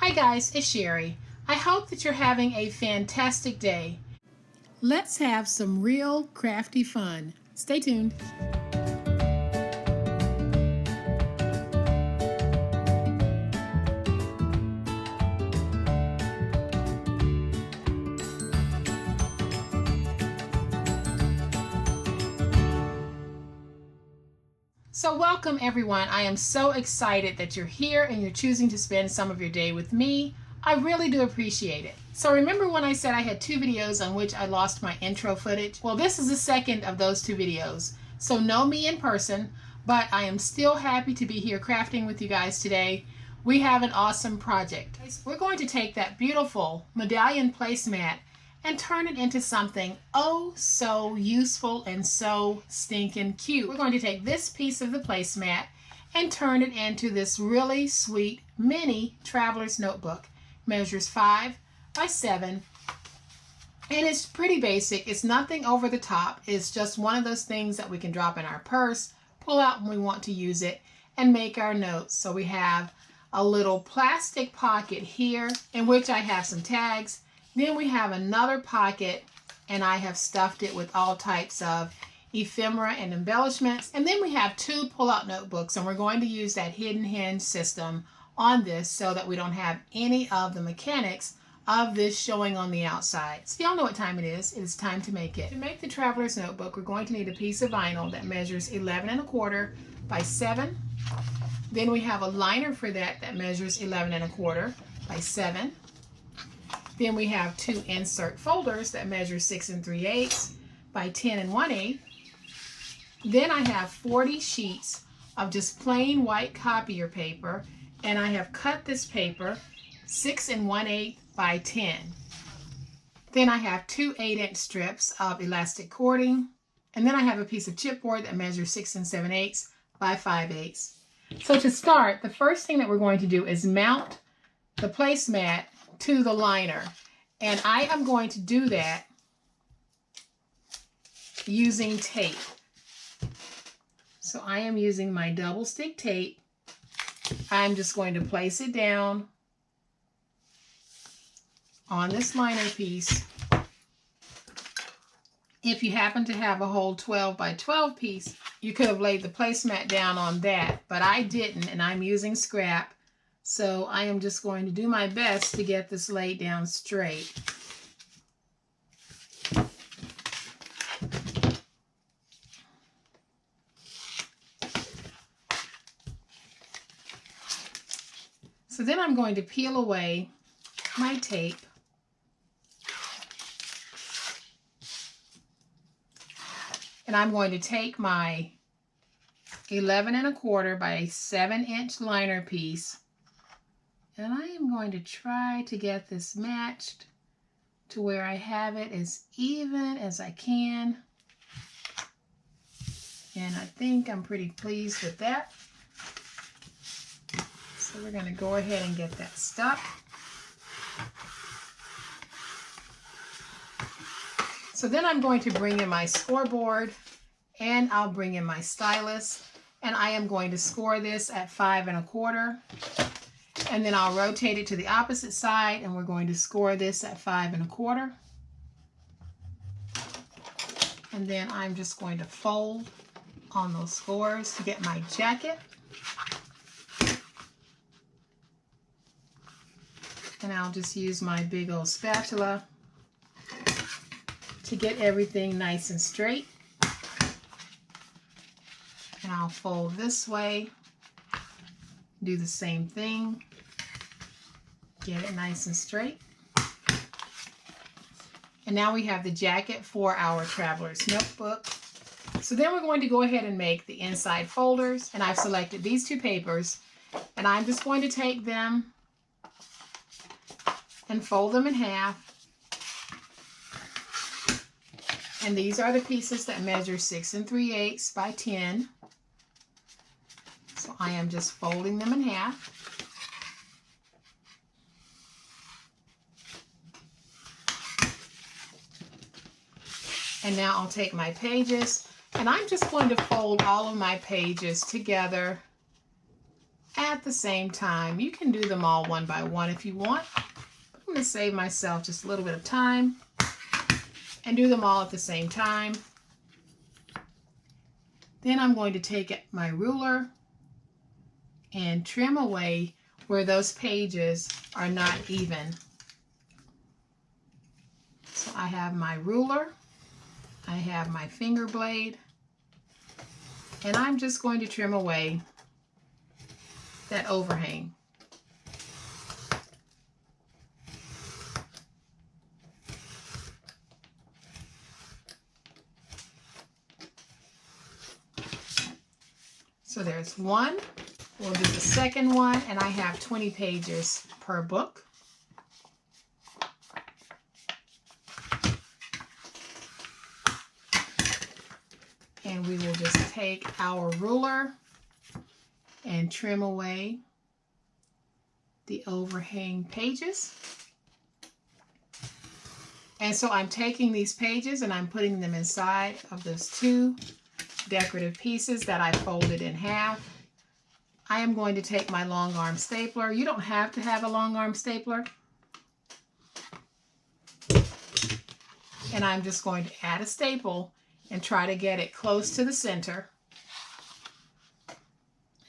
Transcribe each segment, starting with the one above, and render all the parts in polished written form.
Hi guys, it's Sherry. I hope that you're having a fantastic day. Let's have some real crafty fun. Stay tuned. So welcome everyone. I am so excited that you're here and you're choosing to spend some of your day with me. I really do appreciate it. So remember when I said I had 2 videos on which I lost my intro footage? Well, this is the second of those 2 videos. So no me in person, but I am still happy to be here crafting with you guys today. We have an awesome project. We're going to take that beautiful medallion placemat and turn it into something oh so useful and so stinking cute. We're going to take this piece of the placemat and turn it into this really sweet mini traveler's notebook. Measures 5 by 7 and it's pretty basic. It's nothing over the top. It's just one of those things that we can drop in our purse, pull out when we want to use it, and make our notes. So we have a little plastic pocket here in which I have some tags. Then we have another pocket and I have stuffed it with all types of ephemera and embellishments. And then we have 2 pull-out notebooks, and we're going to use that hidden hinge system on this so that we don't have any of the mechanics of this showing on the outside. So y'all know what time it is. It is time to make it. To make the traveler's notebook, we're going to need a piece of vinyl that measures 11 1/4 by 7. Then we have a liner for that measures 11 1/4 by 7. Then we have 2 insert folders that measure 6 3/8 by 10 1/8. Then I have 40 sheets of just plain white copier paper, and I have cut this paper 6 1/8 by 10. Then I have 2 8-inch strips of elastic cording, and then I have a piece of chipboard that measures 6 7/8 by 5/8. So to start, the first thing that we're going to do is mount the placemat to the liner, and I am going to do that using tape. So I am using my double stick tape. I'm just going to place it down on this liner piece. If you happen to have a whole 12 by 12 piece, you could have laid the placemat down on that, but I didn't, and I'm using scrap. So I am just going to do my best to get this laid down straight. So then I'm going to peel away my tape. And I'm going to take my 11 1/4 by 7-inch liner piece, and I am going to try to get this matched to where I have it as even as I can. And I think I'm pretty pleased with that. So we're going to go ahead and get that stuck. So then I'm going to bring in my scoreboard, and I'll bring in my stylus, and I am going to score this at 5 1/4. And then I'll rotate it to the opposite side, and we're going to score this at 5 1/4. And then I'm just going to fold on those scores to get my jacket. And I'll just use my big old spatula to get everything nice and straight. And I'll fold this way, do the same thing, get it nice and straight. And now we have the jacket for our traveler's notebook. So then we're going to go ahead and make the inside folders, and I've selected these 2 papers, and I'm just going to take them and fold them in half. And these are the pieces that measure 6 3/8 by 10. So I am just folding them in half. And now I'll take my pages, and I'm just going to fold all of my pages together at the same time. You can do them all one by one if you want. I'm going to save myself just a little bit of time and do them all at the same time. Then I'm going to take my ruler and trim away where those pages are not even. So I have my ruler, I have my finger blade, and I'm just going to trim away that overhang. So there's one. We'll do the second one, and I have 20 pages per book. And we will just take our ruler and trim away the overhang pages. And so I'm taking these pages and I'm putting them inside of those two decorative pieces that I folded in half. I am going to take my long arm stapler. You don't have to have a long arm stapler. And I'm just going to add a staple and try to get it close to the center.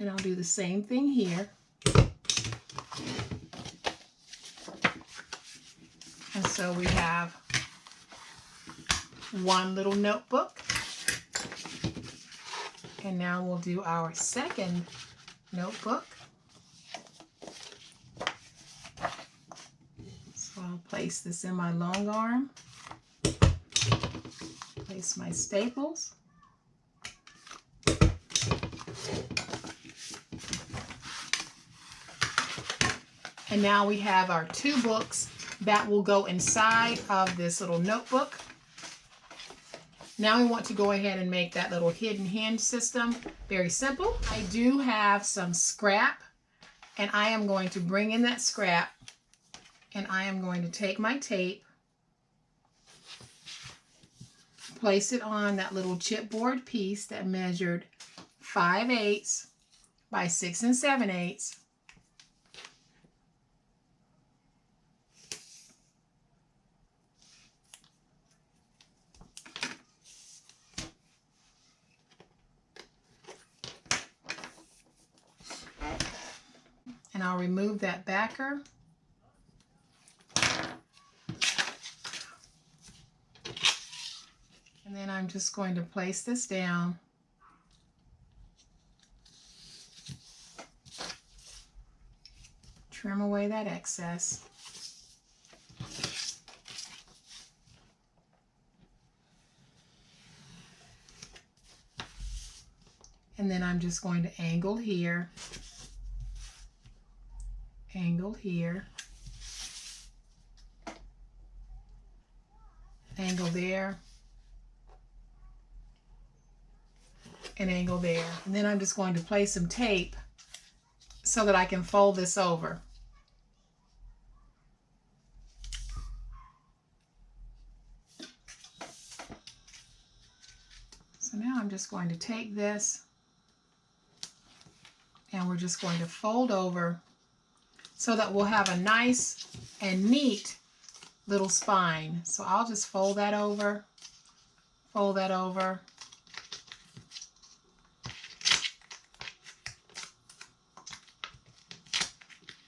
And I'll do the same thing here. And so we have one little notebook. And now we'll do our second notebook. So I'll place this in my long arm. Place my staples. And now we have our two books that will go inside of this little notebook. Now we want to go ahead and make that little hidden hinge system. Very simple. I do have some scrap, and I am going to bring in that scrap, and I am going to take my tape, place it on that little chipboard piece that measured 5/8 by 6 7/8. And I'll remove that backer. And then I'm just going to place this down. Trim away that excess. And then I'm just going to angle here. Angle here, angle there, and angle there. And then I'm just going to place some tape so that I can fold this over. So now I'm just going to take this and we're just going to fold over so that we'll have a nice and neat little spine. So I'll just fold that over, fold that over.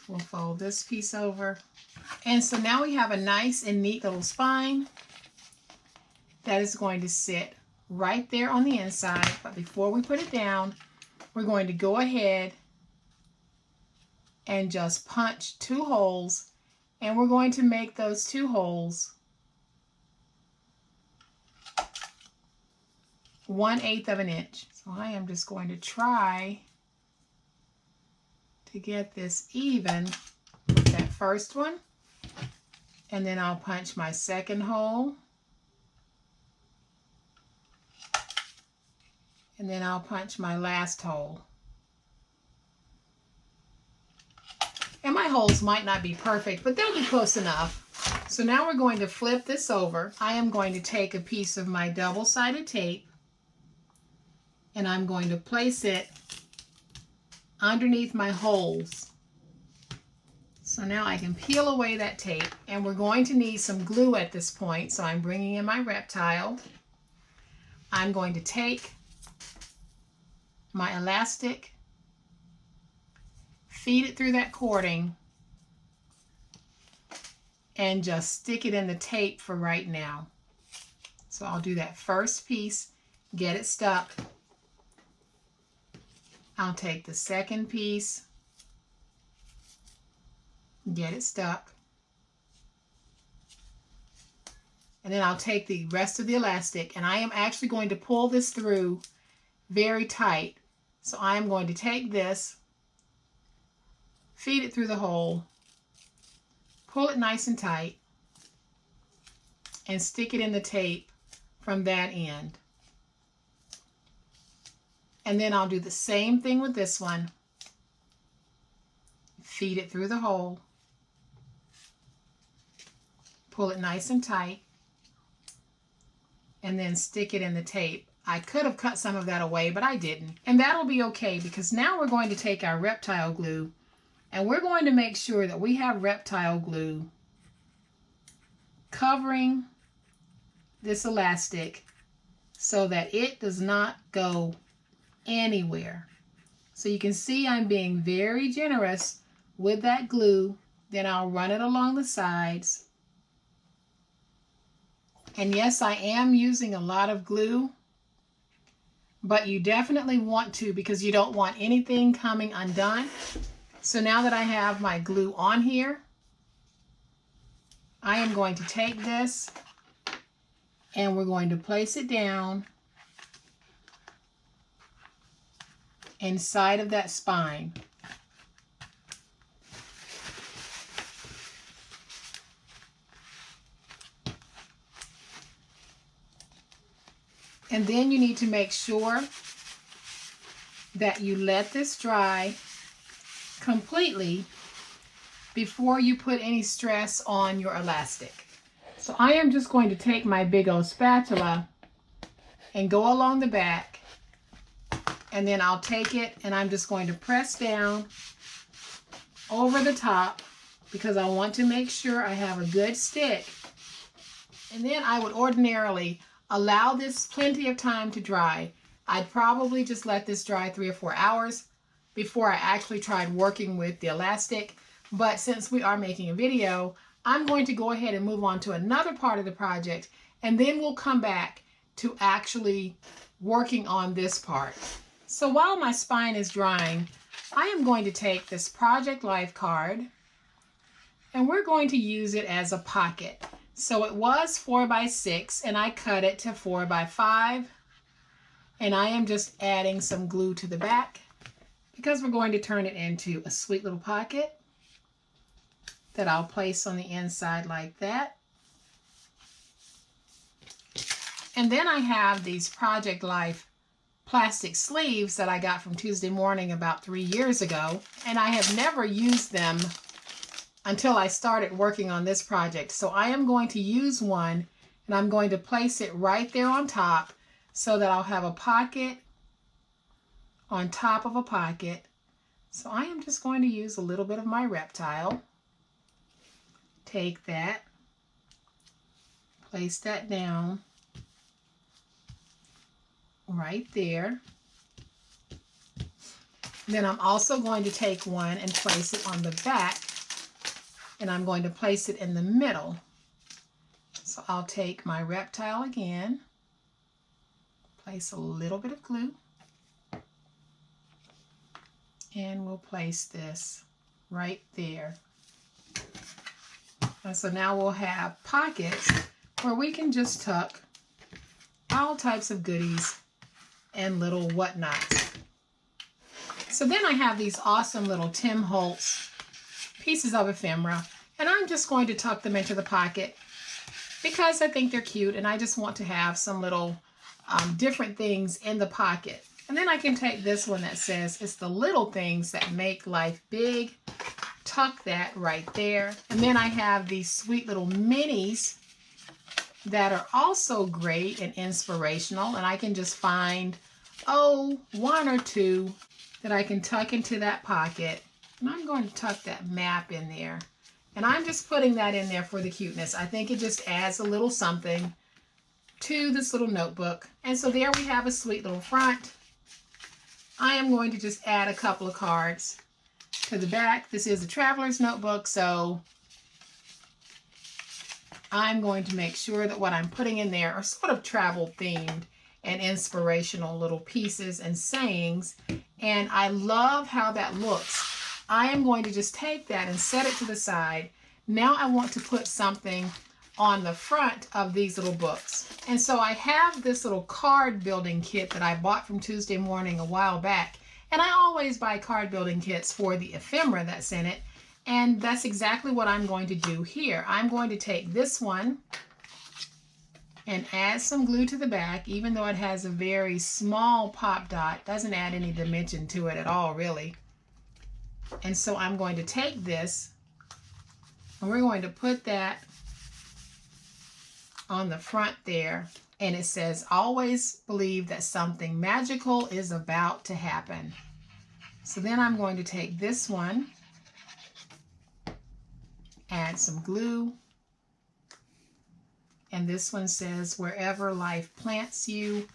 We'll fold this piece over. And so now we have a nice and neat little spine that is going to sit right there on the inside. But before we put it down, we're going to go ahead and just punch 2 holes, and we're going to make those 2 holes 1/8 of an inch. So I am just going to try to get this even with that first one, and then I'll punch my second hole, and then I'll punch my last hole. And my holes might not be perfect, but they'll be close enough. So now we're going to flip this over. I am going to take a piece of my double-sided tape and I'm going to place it underneath my holes. So now I can peel away that tape, and we're going to need some glue at this point. So I'm bringing in my Reptile. I'm going to take my elastic, feed it through that cording, and just stick it in the tape for right now. So I'll do that first piece, get it stuck. I'll take the second piece, get it stuck. And then I'll take the rest of the elastic, and I am actually going to pull this through very tight. So I am going to take this, feed it through the hole, pull it nice and tight, and stick it in the tape from that end. And then I'll do the same thing with this one. Feed it through the hole, pull it nice and tight, and then stick it in the tape. I could have cut some of that away, but I didn't. And that'll be okay, because now we're going to take our Reptile glue and we're going to make sure that we have Reptile glue covering this elastic so that it does not go anywhere. So you can see I'm being very generous with that glue. Then I'll run it along the sides. And yes, I am using a lot of glue, but you definitely want to, because you don't want anything coming undone. So now that I have my glue on here, I am going to take this and we're going to place it down inside of that spine. And then you need to make sure that you let this dry completely before you put any stress on your elastic. So I am just going to take my big old spatula and go along the back, and then I'll take it and I'm just going to press down over the top, because I want to make sure I have a good stick. And then I would ordinarily allow this plenty of time to dry. I'd probably just let this dry 3 or 4 hours before I actually tried working with the elastic. But since we are making a video, I'm going to go ahead and move on to another part of the project, and then we'll come back to actually working on this part. So while my spine is drying, I am going to take this Project Life card and we're going to use it as a pocket. So it was 4 by 6 and I cut it to 4 by 5, and I am just adding some glue to the back because we're going to turn it into a sweet little pocket that I'll place on the inside like that. And then I have these Project Life plastic sleeves that I got from Tuesday Morning about 3 years ago, and I have never used them until I started working on this project. So I am going to use one, and I'm going to place it right there on top so that I'll have a pocket on top of a pocket. So I am just going to use a little bit of my Reptile. Take that, place that down right there. Then I'm also going to take one and place it on the back, and I'm going to place it in the middle. So I'll take my Reptile again, place a little bit of glue, and we'll place this right there. And so now we'll have pockets where we can just tuck all types of goodies and little whatnots. So then I have these awesome little Tim Holtz pieces of ephemera, and I'm just going to tuck them into the pocket because I think they're cute, and I just want to have some little different things in the pocket. And then I can take this one that says, "It's the little things that make life big." Tuck that right there. And then I have these sweet little minis that are also great and inspirational, and I can just find, 1 or 2 that I can tuck into that pocket. And I'm going to tuck that map in there. And I'm just putting that in there for the cuteness. I think it just adds a little something to this little notebook. And so there we have a sweet little front. I am going to just add a couple of cards to the back. This is a traveler's notebook, so I'm going to make sure that what I'm putting in there are sort of travel themed and inspirational little pieces and sayings. And I love how that looks. I am going to just take that and set it to the side. Now I want to put something on the front of these little books. And so I have this little card building kit that I bought from Tuesday Morning a while back. And I always buy card building kits for the ephemera that's in it. And that's exactly what I'm going to do here. I'm going to take this one and add some glue to the back, even though it has a very small pop dot. Doesn't add any dimension to it at all, really. And so I'm going to take this and we're going to put that on the front there. And it says, always believe that something magical is about to happen. So then I'm going to take this one, add some glue. And this one says, wherever life plants you,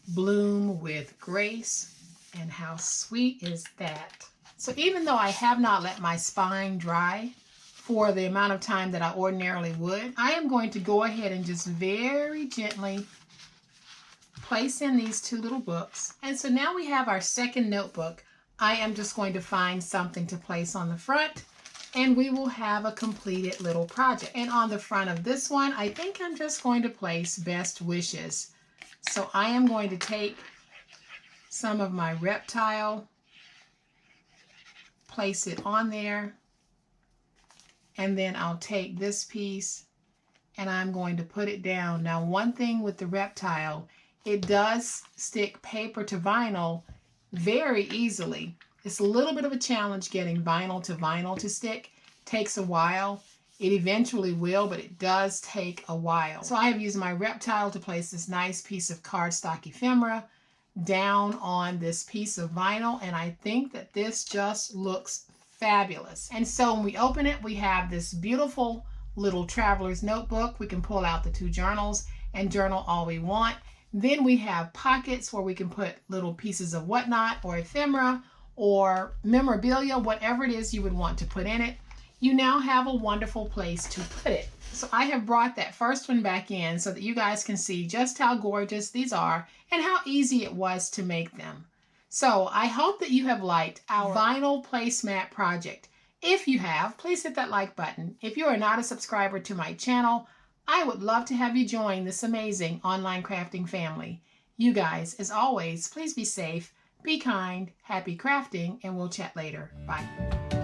bloom with grace. And how sweet is that? So even though I have not let my spine dry for the amount of time that I ordinarily would, I am going to go ahead and just very gently place in these two little books. And so now we have our second notebook. I am just going to find something to place on the front, and we will have a completed little project. And on the front of this one, I think I'm just going to place best wishes. So I am going to take some of my reptile, place it on there, and then I'll take this piece and I'm going to put it down. Now, one thing with the reptile, it does stick paper to vinyl very easily. It's a little bit of a challenge getting vinyl to stick. Takes a while. It eventually will, but it does take a while. So I have used my reptile to place this nice piece of cardstock ephemera down on this piece of vinyl, and I think that this just looks fabulous. And so when we open it, we have this beautiful little traveler's notebook. We can pull out the two journals and journal all we want. Then we have pockets where we can put little pieces of whatnot or ephemera or memorabilia, whatever it is you would want to put in it. You now have a wonderful place to put it. So I have brought that first one back in so that you guys can see just how gorgeous these are and how easy it was to make them. So I hope that you have liked our vinyl placemat project. If you have, please hit that like button. If you are not a subscriber to my channel, I would love to have you join this amazing online crafting family. You guys, as always, please be safe, be kind, happy crafting, and we'll chat later. Bye.